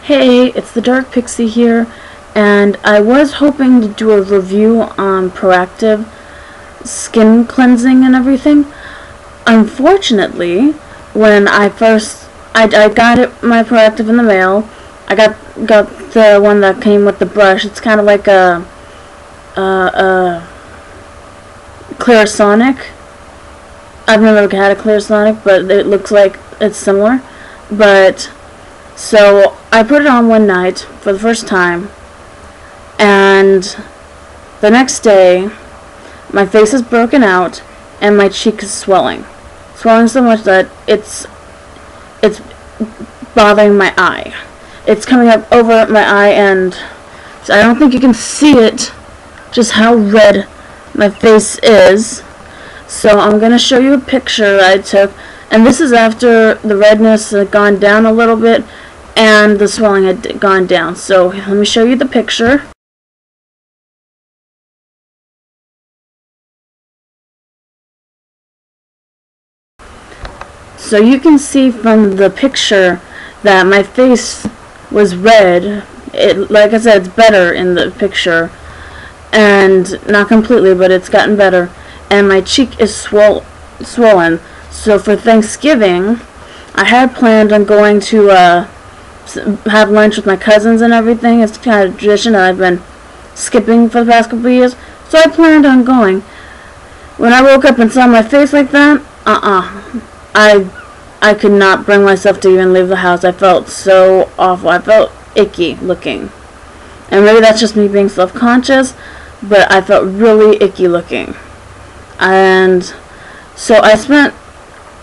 Hey, it's the Dark Pixie here, and I was hoping to do a review on Proactiv skin cleansing and everything. Unfortunately, when I got my Proactiv in the mail, I got the one that came with the brush. It's kind of like a Clarisonic. I've never had a Clarisonic, but it looks like it's similar. So I put it on one night for the first time, and the next day my face is broken out and my cheek is swelling so much that it's bothering my eye. It's coming up over my eye, and so I don't think you can see it, just how red my face is. So I'm going to show you a picture I took, and this is after the redness had gone down a little bit and the swelling had gone down. So let me show you the picture. So you can see from the picture that my face was red. Like I said, it's better in the picture, and not completely, but it's gotten better. And my cheek is swollen. So for Thanksgiving, I had planned on going to have lunch with my cousins and everything. It's kind of a tradition that I've been skipping for the past couple of years. So I planned on going. When I woke up and saw my face like that, I could not bring myself to even leave the house. I felt so awful. I felt icky looking. And maybe that's just me being self-conscious, but I felt really icky looking. And so I spent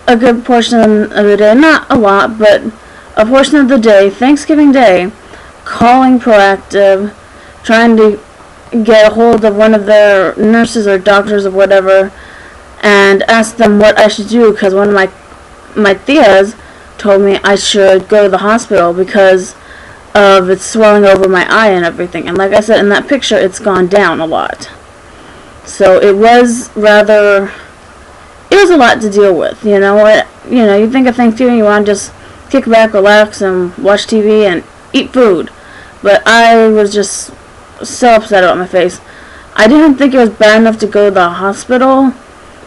a good portion of the day, not a lot, but a portion of the day, Thanksgiving Day, calling Proactiv, trying to get a hold of one of their nurses or doctors or whatever, and ask them what I should do, because one of my tias told me I should go to the hospital because of it swelling over my eye and everything. And like I said, in that picture, it's gone down a lot. So it was a lot to deal with, you know. You think of Thanksgiving, you want to just kick back, relax, and watch TV and eat food. But I was just so upset about my face. I didn't think it was bad enough to go to the hospital.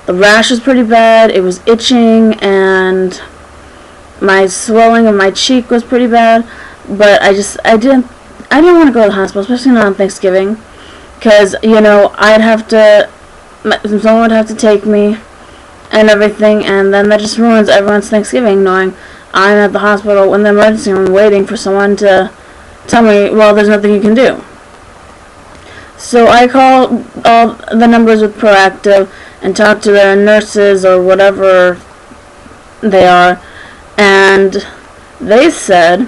The rash was pretty bad. It was itching, and my swelling of my cheek was pretty bad. But I didn't want to go to the hospital, especially not on Thanksgiving, because someone would have to take me and everything, and then that just ruins everyone's Thanksgiving, knowing I'm at the hospital in the emergency room waiting for someone to tell me, well, there's nothing you can do. So I called all the numbers with Proactiv and talked to their nurses or whatever they are, and they said,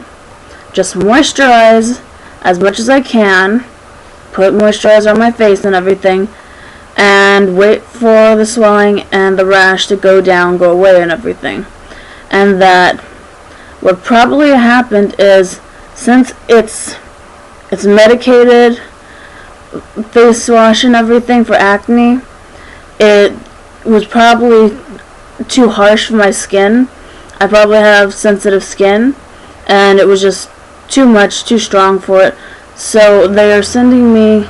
just moisturize as much as I can, put moisturizer on my face and everything, and wait for the swelling and the rash to go down, go away and everything. And that what probably happened is, since it's medicated face wash and everything for acne, it was probably too harsh for my skin. I probably have sensitive skin, and it was just too much, too strong for it. So they are sending me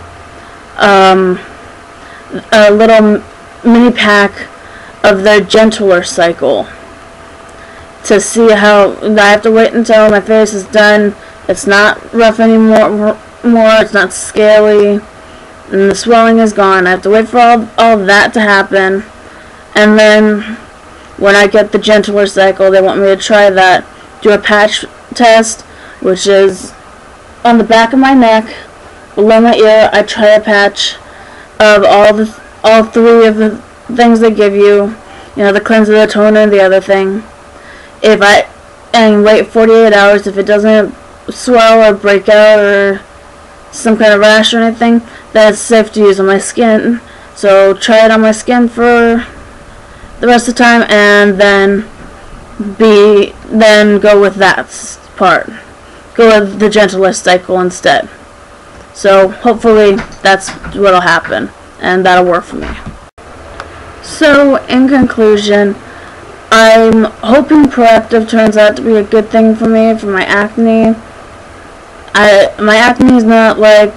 a little mini pack of their gentler cycle to see how. I have to wait until my face is done. It's not rough anymore. It's not scaly, and the swelling is gone. I have to wait for all that to happen, and then when I get the gentler cycle, they want me to try that, do a patch test, which is on the back of my neck, below my ear. I try a patch of all three of the things they give you, the cleanser, the toner, and the other thing. And wait 48 hours. If it doesn't swell or break out or some kind of rash or anything, then it's safe to use on my skin. So try it on my skin for the rest of the time, and then go with that part. Go with the gentlest cycle instead. So hopefully that's what'll happen, and that'll work for me. So in conclusion, I'm hoping Proactiv turns out to be a good thing for me, for my acne. My acne is not like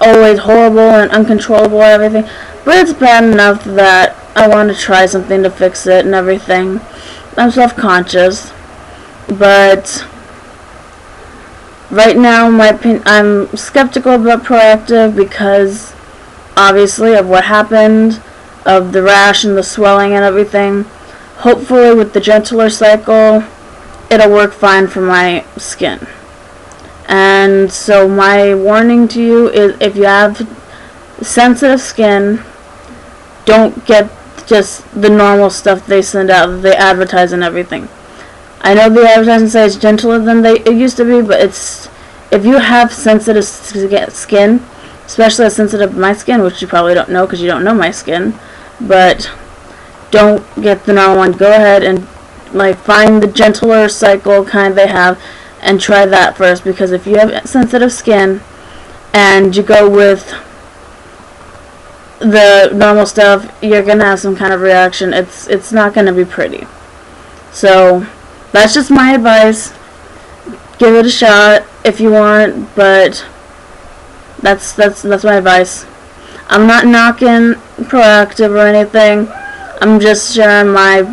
always horrible and uncontrollable and everything, but it's bad enough that I want to try something to fix it and everything. I'm self-conscious, but right now I'm skeptical about Proactiv because obviously of what happened, of the rash and the swelling and everything. Hopefully with the gentler cycle it'll work fine for my skin. And so my warning to you is, if you have sensitive skin, don't get just the normal stuff they send out, that they advertise and everything. I know the advertising say it's gentler than it used to be, but if you have sensitive skin, especially as sensitive as my skin, which you probably don't know because you don't know my skin, but don't get the normal one. Go ahead and like find the gentler cycle kind they have and try that first, because if you have sensitive skin and you go with the normal stuff, you're gonna have some kind of reaction. It's not gonna be pretty. So that's just my advice. Give it a shot if you want, but that's my advice. I'm not knocking Proactiv or anything. I'm just sharing my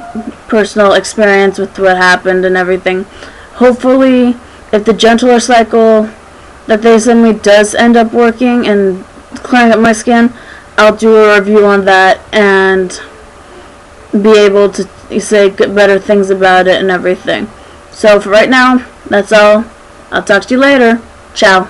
personal experience with what happened and everything. Hopefully, if the gentler cycle that they send me does end up working and clearing up my skin, I'll do a review on that and be able to say better things about it and everything. So for right now, that's all. I'll talk to you later. Ciao.